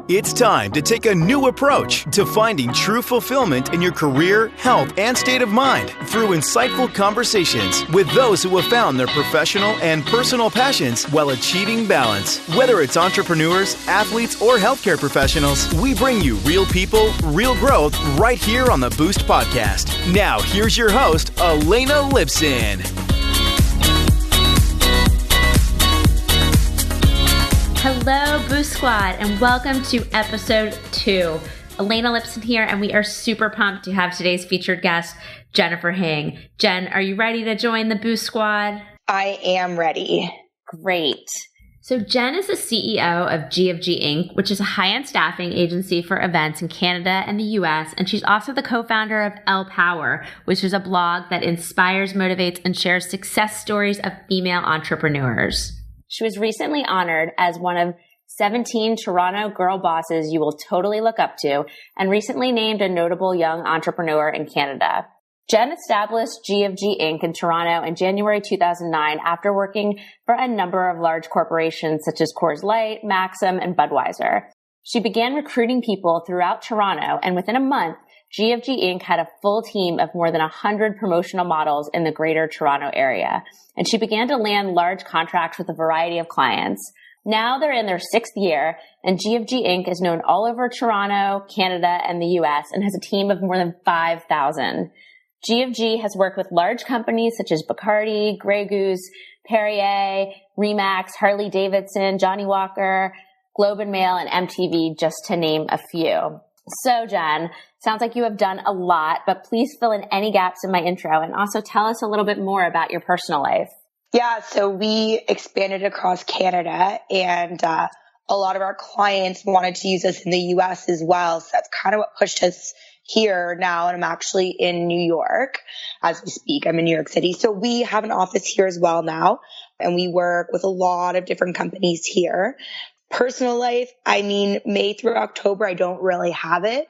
It's time to take a new approach to finding true fulfillment in your career, health, and state of mind through insightful conversations with those who have found their professional and personal passions while achieving balance. Whether it's entrepreneurs, athletes, or healthcare professionals, we bring you real people, real growth right here on the Boost Podcast. Now, here's your host, Elena Lipson. Hello, Boost Squad, and welcome to episode 2. Elena Lipson here, and we are super pumped to have today's featured guest, Jennifer Hing. Jen, are you ready to join the Boost Squad? I am ready. Great. So Jen is the CEO of G Inc., which is a high-end staffing agency for events in Canada and the US, and she's also the co-founder of L Power, which is a blog that inspires, motivates, and shares success stories of female entrepreneurs. She was recently honored as one of 17 Toronto girl bosses you will totally look up to, and recently named a notable young entrepreneur in Canada. Jen established G Inc. in Toronto in January 2009 after working for a number of large corporations such as Coors Light, Maxim, and Budweiser. She began recruiting people throughout Toronto, and within a month, G Inc. had a full team of more than 100 promotional models in the greater Toronto area, and she began to land large contracts with a variety of clients. Now they're in their 6th year, and G Inc. is known all over Toronto, Canada, and the US, and has a team of more than 5,000. G has worked with large companies such as Bacardi, Grey Goose, Perrier, Remax, Harley Davidson, Johnny Walker, Globe and Mail, and MTV, just to name a few. So, Jen, sounds like you have done a lot, but please fill in any gaps in my intro and also tell us a little bit more about your personal life. Yeah, so we expanded across Canada, and a lot of our clients wanted to use us in the US as well. So that's kind of what pushed us here now. And I'm actually in New York as we speak. I'm in New York City. So we have an office here as well now, and we work with a lot of different companies here. Personal life, I mean, May through October, I don't really have it.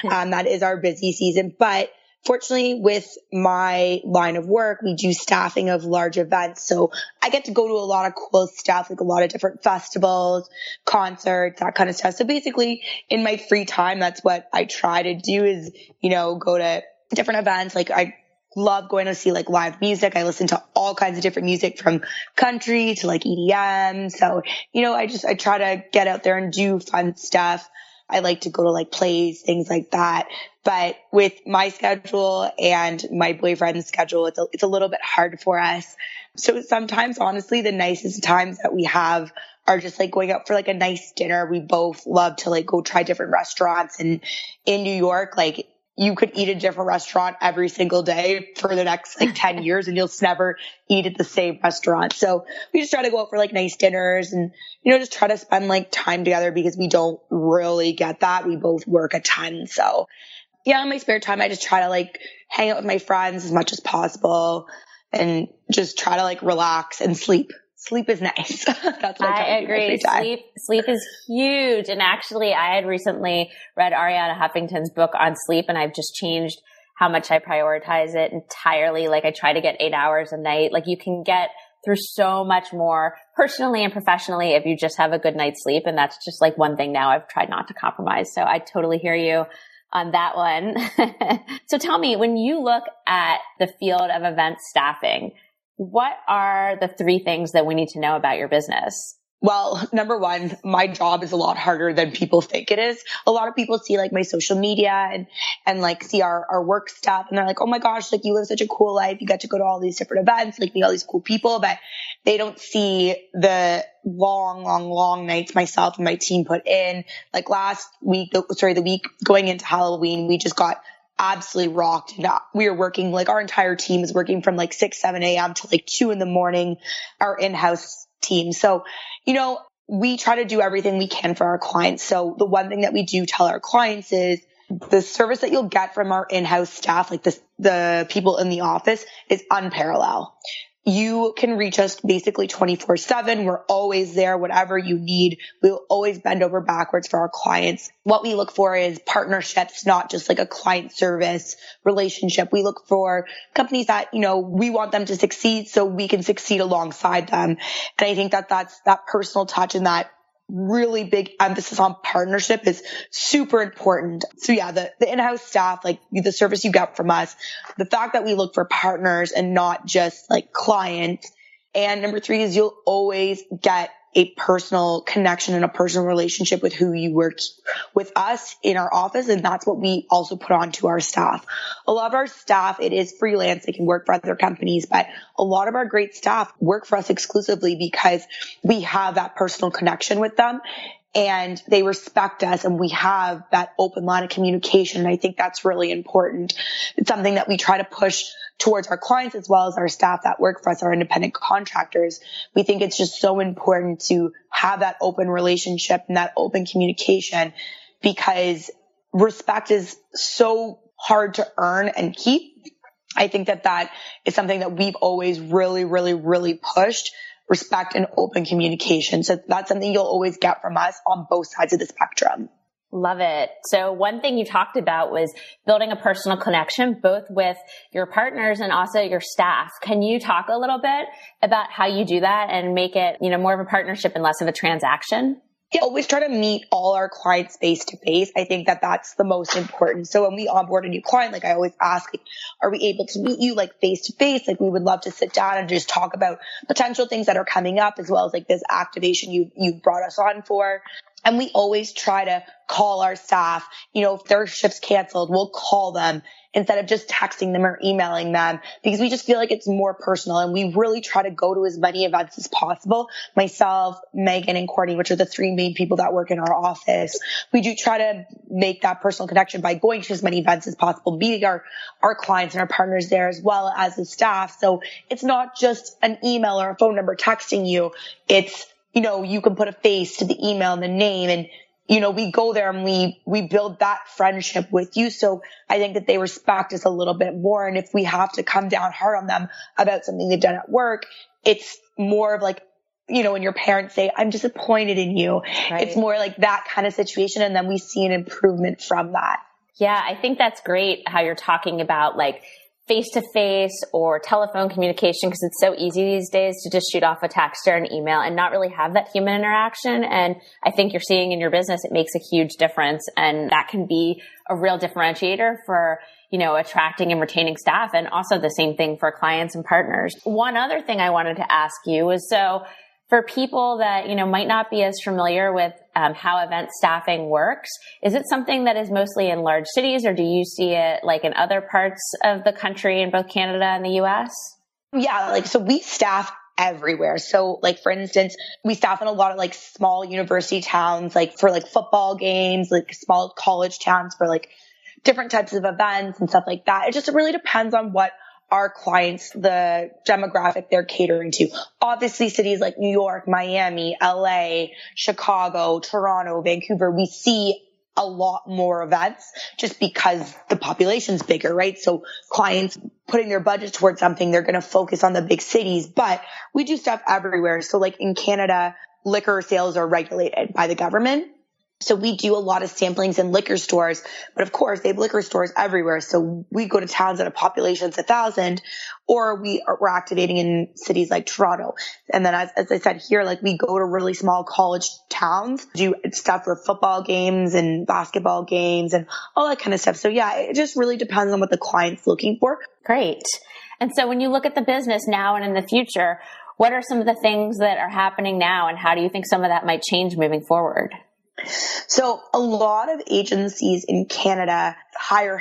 That is our busy season. But fortunately, with my line of work, we do staffing of large events. So I get to go to a lot of cool stuff, like a lot of different festivals, concerts, that kind of stuff. So basically, in my free time, that's what I try to do is, go to different events. Like I love going to see like live music. I listen to all kinds of different music from country to like EDM. So, I try to get out there and do fun stuff. I like to go to like plays, things like that. But with my schedule and my boyfriend's schedule, it's a little bit hard for us. So sometimes, honestly, the nicest times that we have are just like going out for like a nice dinner. We both love to like go try different restaurants. And in New York, like, you could eat at a different restaurant every single day for the next like 10 years and you'll never eat at the same restaurant. So we just try to go out for like nice dinners and, just try to spend like time together because we don't really get that. We both work a ton. So yeah, in my spare time, I just try to like hang out with my friends as much as possible and just try to like relax and sleep. Sleep is nice. That's what I agree. Sleep is huge. And actually, I had recently read Ariana Huffington's book on sleep, and I've just changed how much I prioritize it entirely. Like I try to get 8 hours a night. Like you can get through so much more personally and professionally if you just have a good night's sleep. And that's just like one thing now I've tried not to compromise. So I totally hear you on that one. So tell me, when you look at the field of event staffing, what are the 3 things that we need to know about your business? Well, number one, my job is a lot harder than people think it is. A lot of people see like my social media and like see our work stuff and they're like, oh my gosh, like you live such a cool life. You get to go to all these different events, like meet all these cool people, but they don't see the long nights myself and my team put in. Like the week going into Halloween, we just got absolutely rocked. And we were working, like our entire team is working from like 6, 7 a.m. to like 2 a.m, our in-house team. So, we try to do everything we can for our clients. So the one thing that we do tell our clients is the service that you'll get from our in-house staff, like the people in the office, is unparalleled. You can reach us basically 24/7. We're always there, whatever you need. We'll always bend over backwards for our clients. What we look for is partnerships, not just like a client service relationship. We look for companies that, we want them to succeed so we can succeed alongside them. And I think that's that personal touch and that really big emphasis on partnership is super important. So yeah, the in-house staff, like the service you get from us, the fact that we look for partners and not just like clients. And number 3 is you'll always get a personal connection and a personal relationship with who you work with us in our office. And that's what we also put on to our staff. A lot of our staff, it is freelance. They can work for other companies, but a lot of our great staff work for us exclusively because we have that personal connection with them and they respect us and we have that open line of communication. And I think that's really important. It's something that we try to push towards our clients as well as our staff that work for us, our independent contractors. We think it's just so important to have that open relationship and that open communication because respect is so hard to earn and keep. I think that is something that we've always really, really, really pushed, respect and open communication. So that's something you'll always get from us on both sides of the spectrum. Love it. So one thing you talked about was building a personal connection, both with your partners and also your staff. Can you talk a little bit about how you do that and make it, more of a partnership and less of a transaction? Yeah, always try to meet all our clients face to face. I think that that's the most important. So when we onboard a new client, like I always ask, are we able to meet you like face to face? Like we would love to sit down and just talk about potential things that are coming up as well as like this activation you brought us on for. And we always try to call our staff, if their shift's canceled, we'll call them instead of just texting them or emailing them because we just feel like it's more personal. And we really try to go to as many events as possible. Myself, Megan, and Courtney, which are the 3 main people that work in our office. We do try to make that personal connection by going to as many events as possible, meeting our clients and our partners there as well as the staff. So it's not just an email or a phone number texting you. It's you can put a face to the email and the name and, we go there and we build that friendship with you. So I think that they respect us a little bit more. And if we have to come down hard on them about something they've done at work, it's more of like, when your parents say, I'm disappointed in you, right. It's more like that kind of situation. And then we see an improvement from that. Yeah, I think that's great how you're talking about like face-to-face or telephone communication because it's so easy these days to just shoot off a text or an email and not really have that human interaction. And I think you're seeing in your business, it makes a huge difference. And that can be a real differentiator for, attracting and retaining staff. And also the same thing for clients and partners. One other thing I wanted to ask you was, so for people that, might not be as familiar with how event staffing works, is it something that is mostly in large cities or do you see it like in other parts of the country in both Canada and the US? Yeah, so we staff everywhere. So like, for instance, we staff in a lot of like small university towns, like for like football games, like small college towns for like different types of events and stuff like that. It just really depends on what our clients, the demographic they're catering to. Obviously, cities like New York, Miami, LA, Chicago, Toronto, Vancouver, we see a lot more events just because the population's bigger, right? So clients putting their budget towards something, they're going to focus on the big cities, but we do stuff everywhere. So like in Canada, liquor sales are regulated by the government. So we do a lot of samplings in liquor stores, but of course they have liquor stores everywhere. So we go to towns that have populations 1,000, or we're activating in cities like Toronto. And then as I said here, like we go to really small college towns, do stuff for football games and basketball games and all that kind of stuff. So yeah, it just really depends on what the client's looking for. Great. And so when you look at the business now and in the future, what are some of the things that are happening now and how do you think some of that might change moving forward? So a lot of agencies in Canada hire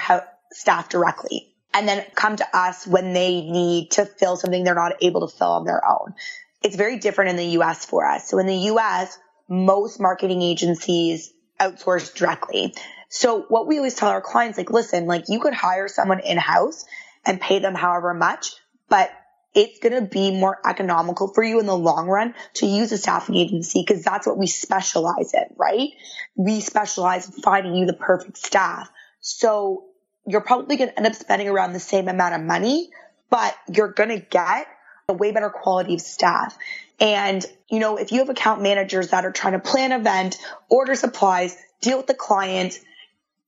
staff directly and then come to us when they need to fill something they're not able to fill on their own. It's very different in the US for us. So in the US, most marketing agencies outsource directly. So what we always tell our clients, like, listen, like you could hire someone in-house and pay them however much, but it's going to be more economical for you in the long run to use a staffing agency because that's what we specialize in, right? We specialize in finding you the perfect staff. So you're probably going to end up spending around the same amount of money, but you're going to get a way better quality of staff. And, if you have account managers that are trying to plan an event, order supplies, deal with the client,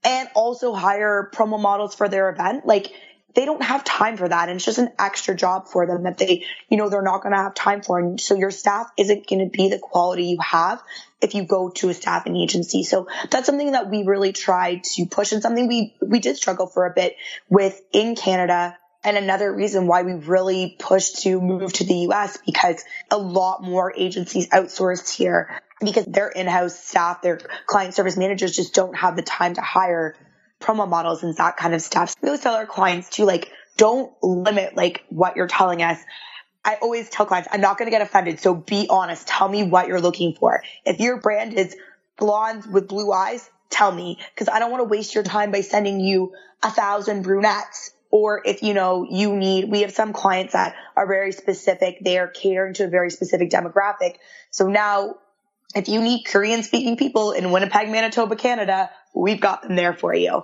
and also hire promo models for their event, like, they don't have time for that. And it's just an extra job for them that they're not going to have time for. And so your staff isn't going to be the quality you have if you go to a staffing agency. So that's something that we really try to push, and something we did struggle for a bit with in Canada. And another reason why we really pushed to move to the US, because a lot more agencies outsourced here because their in-house staff, their client service managers just don't have the time to hire promo models and that kind of stuff. We always tell our clients to like, don't limit like what you're telling us. I always tell clients, I'm not going to get offended. So be honest. Tell me what you're looking for. If your brand is blonde with blue eyes, tell me, because I don't want to waste your time by sending you 1,000 brunettes. Or if, we have some clients that are very specific, they are catering to a very specific demographic. So now if you need Korean speaking people in Winnipeg, Manitoba, Canada, we've got them there for you.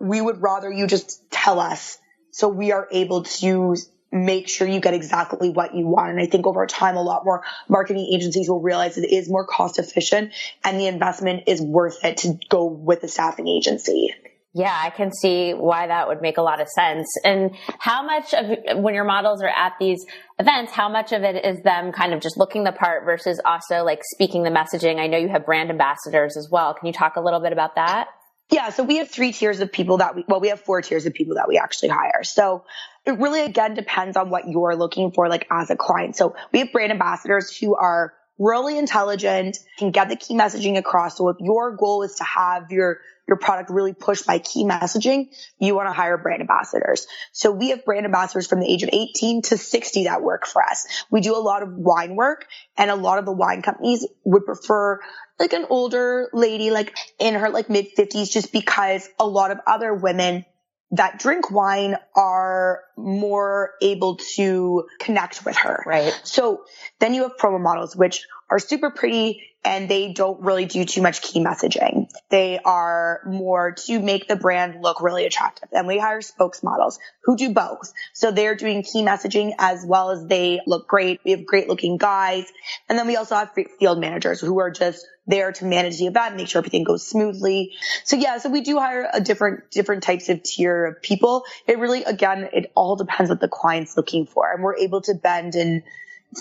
We would rather you just tell us so we are able to make sure you get exactly what you want. And I think over time, a lot more marketing agencies will realize it is more cost efficient and the investment is worth it to go with a staffing agency. Yeah, I can see why that would make a lot of sense. And how much of, when your models are at these events, how much of it is them kind of just looking the part versus also like speaking the messaging? I know you have brand ambassadors as well. Can you talk a little bit about that? Yeah, so we have 3 tiers of people we have 4 tiers of people that we actually hire. So it really, again, depends on what you're looking for, like as a client. So we have brand ambassadors who are really intelligent, can get the key messaging across. So if your goal is to have your product really pushed by key messaging, you want to hire brand ambassadors. So we have brand ambassadors from the age of 18 to 60 that work for us. We do a lot of wine work, and a lot of the wine companies would prefer like an older lady, like in her like mid 50s, just because a lot of other women that drink wine are more able to connect with her. Right. So then you have promo models, which are super pretty and they don't really do too much key messaging. They are more to make the brand look really attractive. And we hire spokesmodels who do both. So they're doing key messaging as well as they look great. We have great looking guys. And then we also have field managers who are just there to manage the event, make sure everything goes smoothly. So we do hire a different types of tier of people. It really, again, it all depends what the client's looking for. And we're able to bend and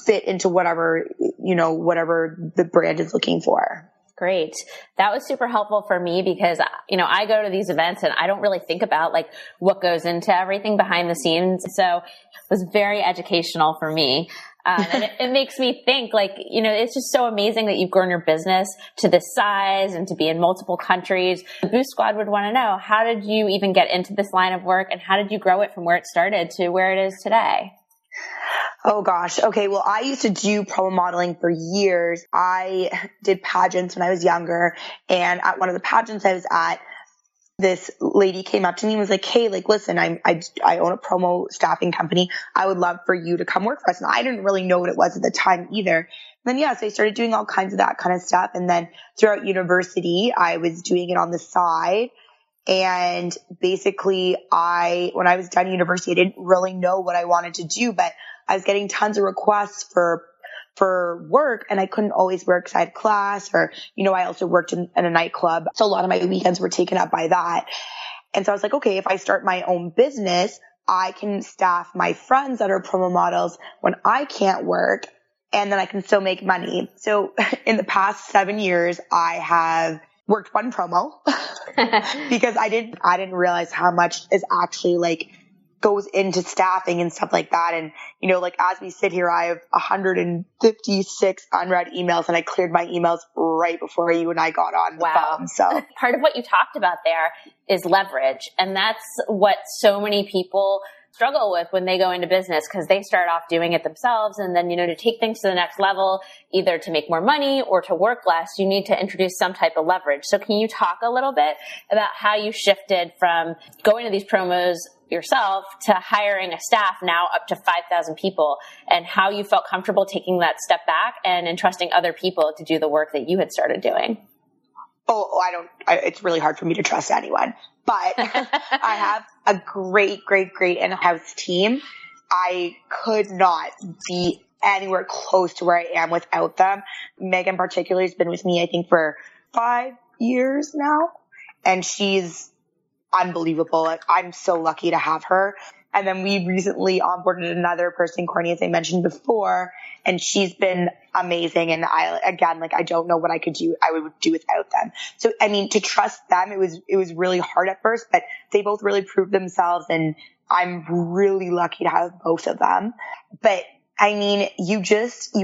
fit into whatever the brand is looking for. Great. That was super helpful for me because, I go to these events and I don't really think about like what goes into everything behind the scenes. So it was very educational for me. And it makes me think like, it's just so amazing that you've grown your business to this size and to be in multiple countries. The Boost Squad would want to know, how did you even get into this line of work and how did you grow it from where it started to where it is today? Oh gosh. Okay. Well, I used to do promo modeling for years. I did pageants when I was younger, and at one of the pageants I was at, this lady came up to me and was like, "Hey, like, listen, I own a promo staffing company. I would love for you to come work for us." And I didn't really know what it was at the time either. And then, so I started doing all kinds of that kind of stuff. And then throughout university, I was doing it on the side. And basically when I was done university, I didn't really know what I wanted to do, but I was getting tons of requests for work, and I couldn't always work because I had class, or, I also worked in a nightclub. So a lot of my weekends were taken up by that. And so I was like, okay, if I start my own business, I can staff my friends that are promo models when I can't work, and then I can still make money. So in the past 7 years, I have worked one promo because I didn't realize how much is actually like goes into staffing and stuff like that. And, as we sit here, I have 156 unread emails, and I cleared my emails right before you and I got on the phone. So part of what you talked about there is leverage. And that's what so many people struggle with when they go into business, because they start off doing it themselves. And then, to take things to the next level, either to make more money or to work less, you need to introduce some type of leverage. So can you talk a little bit about how you shifted from going to these promos yourself to hiring a staff now up to 5,000 people, and how you felt comfortable taking that step back and entrusting other people to do the work that you had started doing? It's really hard for me to trust anyone, but I have a great in-house team. I could not be anywhere close to where I am without them. Megan particularly has been with me, I think, for 5 years now, and she's unbelievable. I'm so lucky to have her. And then we recently onboarded another person, Courtney, as I mentioned before, and she's been amazing. And I don't know what I would do without them. So, I mean, to trust them, it was really hard at first, but they both really proved themselves, and I'm really lucky to have both of them. But I mean, you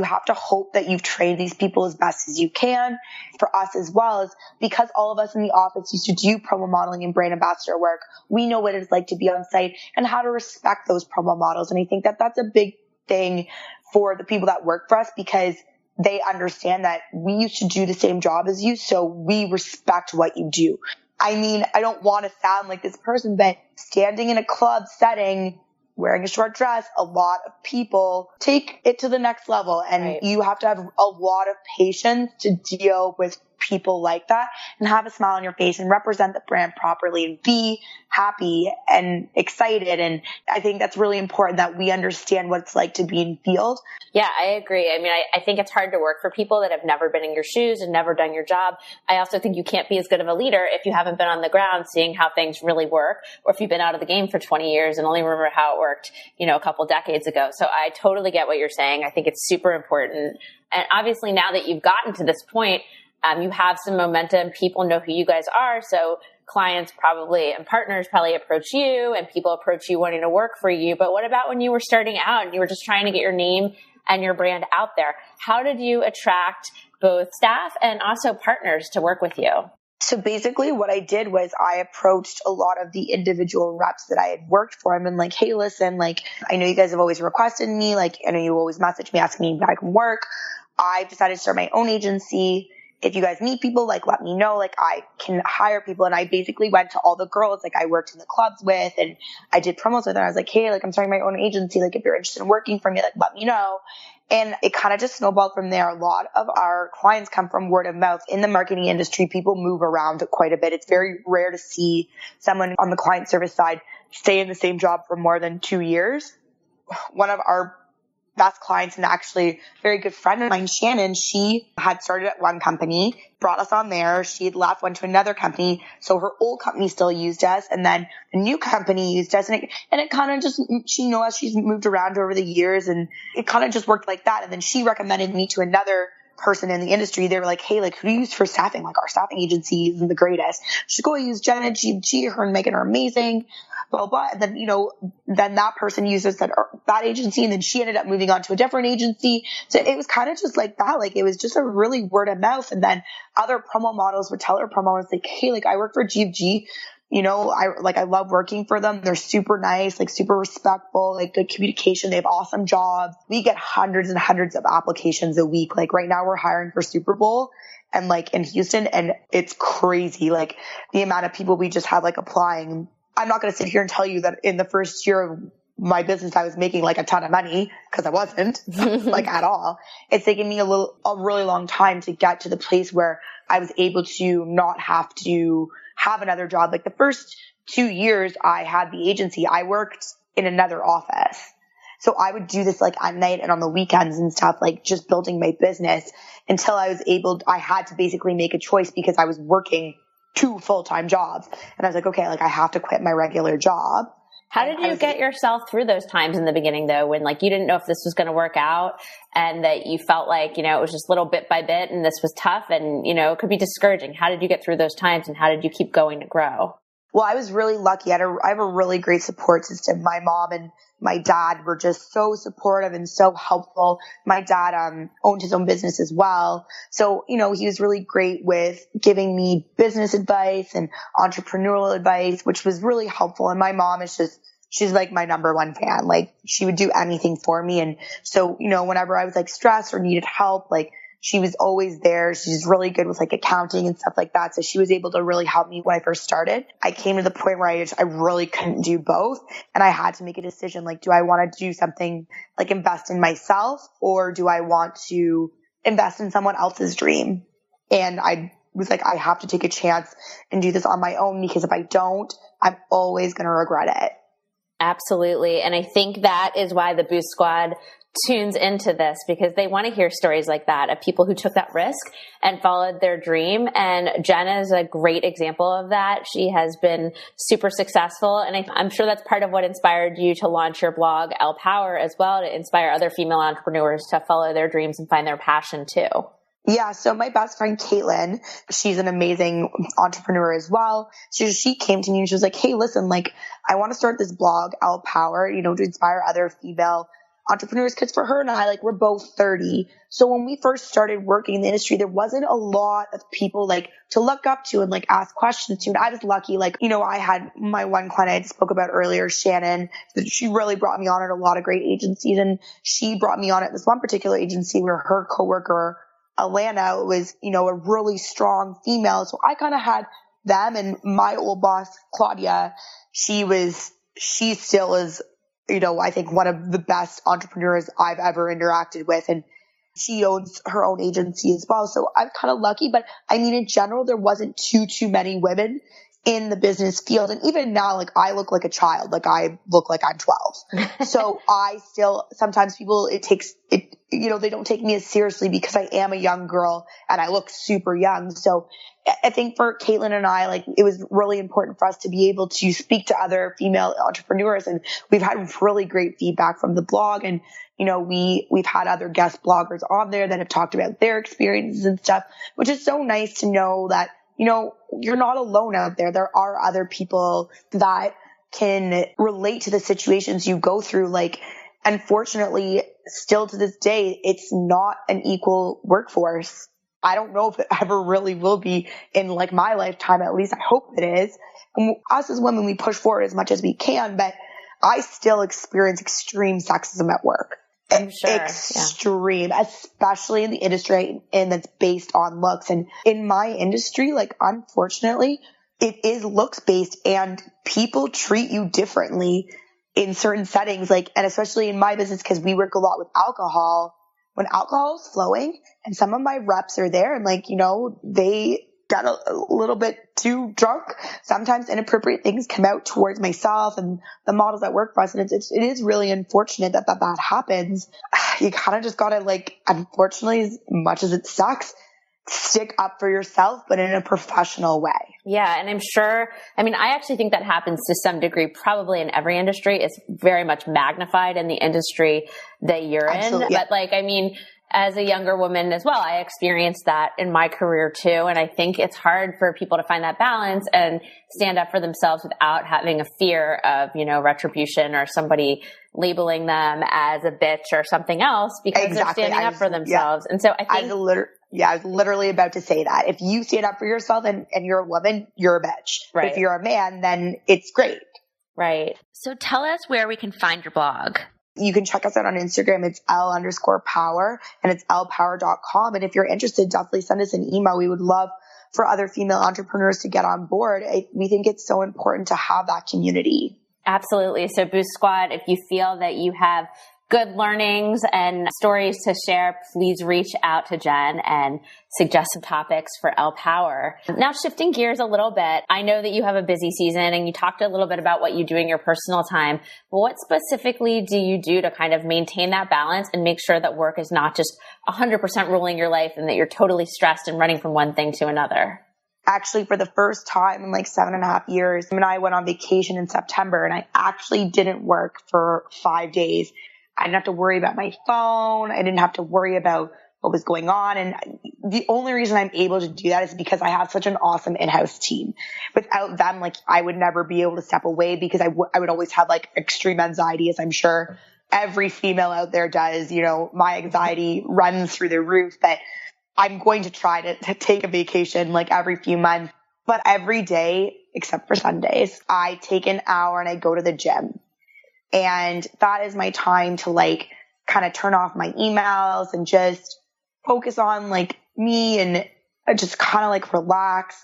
have to hope that you've trained these people as best as you can. For us as well, as because all of us in the office used to do promo modeling and brand ambassador work, we know what it's like to be on site and how to respect those promo models. And I think that that's a big thing for the people that work for us, because they understand that we used to do the same job as you, so we respect what you do. I mean, I don't want to sound like this person, but standing in a club setting, wearing a short dress, a lot of people take it to the next level. And you have to have a lot of patience to deal with people like that and have a smile on your face and represent the brand properly and be happy and excited. And I think that's really important that we understand what it's like to be in field. Yeah, I agree. I mean, I think it's hard to work for people that have never been in your shoes and never done your job. I also think you can't be as good of a leader if you haven't been on the ground seeing how things really work, or if you've been out of the game for 20 years and only remember how it worked, a couple decades ago. So I totally get what you're saying. I think it's super important. And obviously now that you've gotten to this point, you have some momentum. People know who you guys are. So clients and partners probably approach you, and people approach you wanting to work for you. But what about when you were starting out and you were just trying to get your name and your brand out there? How did you attract both staff and also partners to work with you? So basically what I did was I approached a lot of the individual reps that I had worked for and been like, hey, listen, I know you guys have always requested me. I know you always message me asking me if I can work. I decided to start my own agency. If you guys need people, let me know. I can hire people. And I basically went to all the girls I worked in the clubs with, and I did promos with them. I was like, hey, I'm starting my own agency. If you're interested in working for me, let me know. And it kind of just snowballed from there. A lot of our clients come from word of mouth. In the marketing industry, people move around quite a bit. It's very rare to see someone on the client service side stay in the same job for more than 2 years. One of our best clients, and actually a very good friend of mine, Shannon, she had started at one company, brought us on there. She had left, went to another company. So her old company still used us, and then the new company used us. And it kind of just, she knows she's moved around over the years, and it kind of just worked like that. And then she recommended me to another person in the industry. They were like, hey, who do you use for staffing? Our staffing agency isn't the greatest. She's go use Jenn at GFG. Her and Megan are amazing. Blah, blah. And then, then that person used us at that agency, and then she ended up moving on to a different agency. So it was kind of just like that. It was just a really word of mouth. And then other promo models would tell her promo models hey, I work for GFG. I love working for them. They're super nice, super respectful, good communication. They have awesome jobs. We get hundreds and hundreds of applications a week. Right now we're hiring for Super Bowl and in Houston, and it's crazy. The amount of people we just have applying. I'm not going to sit here and tell you that in the first year of my business, I was making a ton of money, because I wasn't at all. It's taken me a really long time to get to the place where I was able to not have to have another job. The first 2 years I had the agency, I worked in another office. So I would do this at night and on the weekends and stuff, just building my business until I had to basically make a choice, because I was working 2 full-time jobs. And I was like, okay, I have to quit my regular job. How did you get yourself through those times in the beginning, though, when you didn't know if this was going to work out, and that you felt it was just little bit by bit, and this was tough, and, it could be discouraging? How did you get through those times, and how did you keep going to grow? Well, I was really lucky. I have a really great support system. My mom and my dad were just so supportive and so helpful. My dad owned his own business as well. So, he was really great with giving me business advice and entrepreneurial advice, which was really helpful. And my mom she's my number one fan. She would do anything for me. And so, whenever I was stressed or needed help, she was always there. She's really good with accounting and stuff like that. So she was able to really help me when I first started. I came to the point where I really couldn't do both. And I had to make a decision. Do I want to do something invest in myself, or do I want to invest in someone else's dream? And I was I have to take a chance and do this on my own, because if I don't, I'm always going to regret it. Absolutely. And I think that is why the Boost Squad tunes into this because they want to hear stories like that of people who took that risk and followed their dream. And Jenn is a great example of that. She has been super successful. And I'm sure that's part of what inspired you to launch your blog, Elle Power, as well, to inspire other female entrepreneurs to follow their dreams and find their passion too. Yeah. So my best friend, Caitlin, she's an amazing entrepreneur as well. So she came to me and she was like, hey, listen, like I want to start this blog, Elle Power, to inspire other female entrepreneurs. Cause for her and I, like we're both 30. So when we first started working in the industry, there wasn't a lot of people like to look up to and like ask questions to. And I was lucky, like, I had my one client I spoke about earlier, Shannon, that she really brought me on at a lot of great agencies. And she brought me on at this one particular agency where her coworker, Alana, was, a really strong female. So I kind of had them, and my old boss, Claudia, she still is, I think one of the best entrepreneurs I've ever interacted with. And she owns her own agency as well. So I'm kind of lucky, but I mean, in general, there wasn't too many women in the business field. And even now, like I look like a child, like I look like I'm 12. So I still, sometimes people, they don't take me as seriously because I am a young girl and I look super young. So I think for Caitlin and I, like it was really important for us to be able to speak to other female entrepreneurs. And we've had really great feedback from the blog. And, we've had other guest bloggers on there that have talked about their experiences and stuff, which is so nice to know that, you're not alone out there. There are other people that can relate to the situations you go through. Like, unfortunately, still to this day, it's not an equal workforce. I don't know if it ever really will be in like my lifetime. At least I hope it is. And us as women, we push forward as much as we can, but I still experience extreme sexism at work. I'm sure. Extreme, especially in the industry and that's based on looks. And in my industry, like unfortunately, it is looks based and people treat you differently in certain settings. Like, and especially in my business, because we work a lot with alcohol, when alcohol is flowing and some of my reps are there and like, they got a little bit too drunk. Sometimes inappropriate things come out towards myself and the models that work for us. And it is really unfortunate that happens. You kind of just got to like, unfortunately, as much as it sucks, stick up for yourself, but in a professional way. Yeah. And I'm sure, I actually think that happens to some degree, probably in every industry. It's very much magnified in the industry that you're in. Yeah. But as a younger woman as well, I experienced that in my career too. And I think it's hard for people to find that balance and stand up for themselves without having a fear of, retribution or somebody labeling them as a bitch or something else because they're standing up for themselves. Yeah. And so I think I was literally about to say that. If you stand up for yourself and you're a woman, you're a bitch. Right. If you're a man, then it's great. Right. So tell us where we can find your blog. You can check us out on Instagram. It's L_power and it's lpower.com. And if you're interested, definitely send us an email. We would love for other female entrepreneurs to get on board. We think it's so important to have that community. Absolutely. So Boost Squad, if you feel that you have good learnings and stories to share, please reach out to Jenn and suggest some topics for Elle Power. Now, shifting gears a little bit, I know that you have a busy season and you talked a little bit about what you do in your personal time. But what specifically do you do to kind of maintain that balance and make sure that work is not just 100% ruling your life and that you're totally stressed and running from one thing to another? Actually, for the first time in like 7.5 years, I went on vacation in September and I actually didn't work for 5 days. I didn't have to worry about my phone. I didn't have to worry about what was going on. And the only reason I'm able to do that is because I have such an awesome in-house team. Without them, like I would never be able to step away because I would always have like extreme anxiety, as I'm sure every female out there does. My anxiety runs through the roof, but I'm going to try to take a vacation like every few months. But every day, except for Sundays, I take an hour and I go to the gym. And that is my time to like kind of turn off my emails and just focus on like me and just kind of like relax.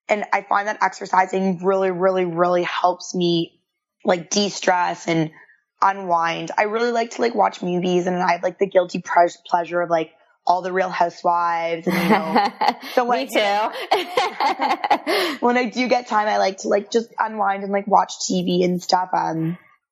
And I find that exercising really, really, really helps me like de-stress and unwind. I really like to like watch movies and I have like the guilty pleasure of like all the Real Housewives and so me too. When I do get time, I like to like just unwind and like watch TV and stuff.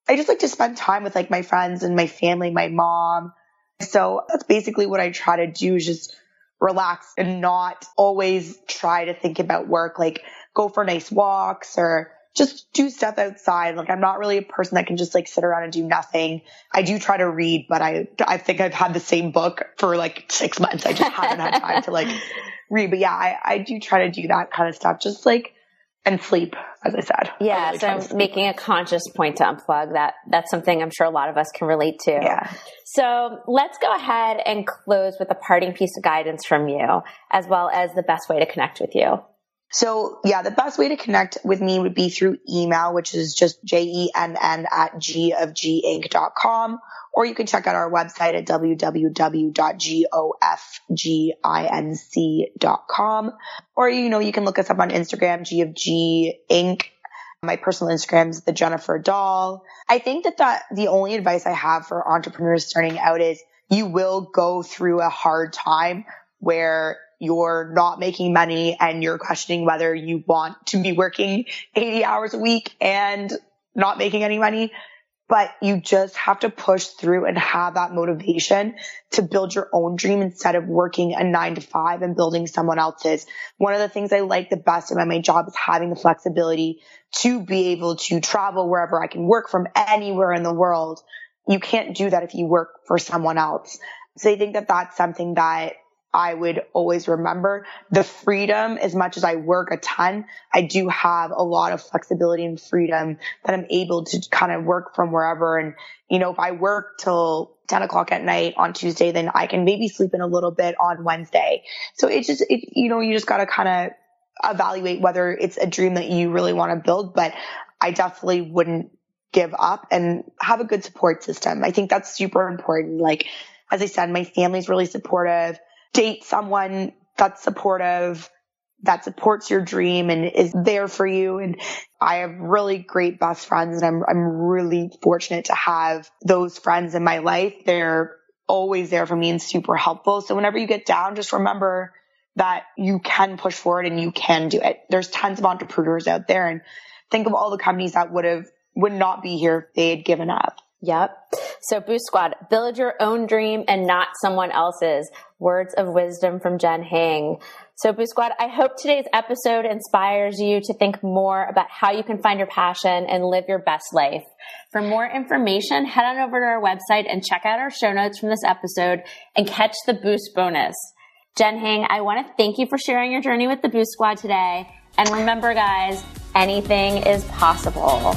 I just like to spend time with like my friends and my family, my mom. So that's basically what I try to do, is just relax and not always try to think about work, like go for nice walks or just do stuff outside. Like I'm not really a person that can just like sit around and do nothing. I do try to read, but I think I've had the same book for like 6 months. I just haven't had time to like read. But yeah, I do try to do that kind of stuff, just like, and sleep, as I said. Yeah, really so I'm making a conscious point to unplug. That's something I'm sure a lot of us can relate to. Yeah. So let's go ahead and close with a parting piece of guidance from you, as well as the best way to connect with you. So yeah, the best way to connect with me would be through email, which is just jenn@gofginc.com, or you can check out our website at www.gofginc.com, or, you can look us up on Instagram, G Inc. My personal Instagram is the Jennifer Doll. I think that the only advice I have for entrepreneurs starting out is you will go through a hard time where you're not making money and you're questioning whether you want to be working 80 hours a week and not making any money. But you just have to push through and have that motivation to build your own dream instead of working a 9-to-5 and building someone else's. One of the things I like the best about my job is having the flexibility to be able to travel wherever I can, work from anywhere in the world. You can't do that if you work for someone else. So I think that that's something that I would always remember. The freedom, as much as I work a ton, I do have a lot of flexibility and freedom that I'm able to kind of work from wherever. And, if I work till 10 o'clock at night on Tuesday, then I can maybe sleep in a little bit on Wednesday. So you just got to kind of evaluate whether it's a dream that you really want to build. But I definitely wouldn't give up and have a good support system. I think that's super important. Like, as I said, my family's really supportive. Date someone that's supportive, that supports your dream and is there for you. And I have really great best friends, and I'm really fortunate to have those friends in my life. They're always there for me and super helpful. So whenever you get down, just remember that you can push forward and you can do it. There's tons of entrepreneurs out there, and think of all the companies that would not be here if they had given up. Yep. So Boost Squad, build your own dream and not someone else's. Words of wisdom from Jenn Hing. So Boost Squad, I hope today's episode inspires you to think more about how you can find your passion and live your best life. For more information, head on over to our website and check out our show notes from this episode and catch the Boost bonus. Jenn Hing, I want to thank you for sharing your journey with the Boost Squad today. And remember, guys, anything is possible.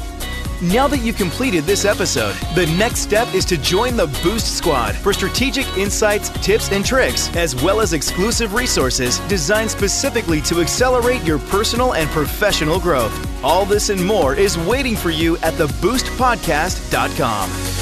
Now that you've completed this episode, the next step is to join the Boost Squad for strategic insights, tips, and tricks, as well as exclusive resources designed specifically to accelerate your personal and professional growth. All this and more is waiting for you at theboostpodcast.com.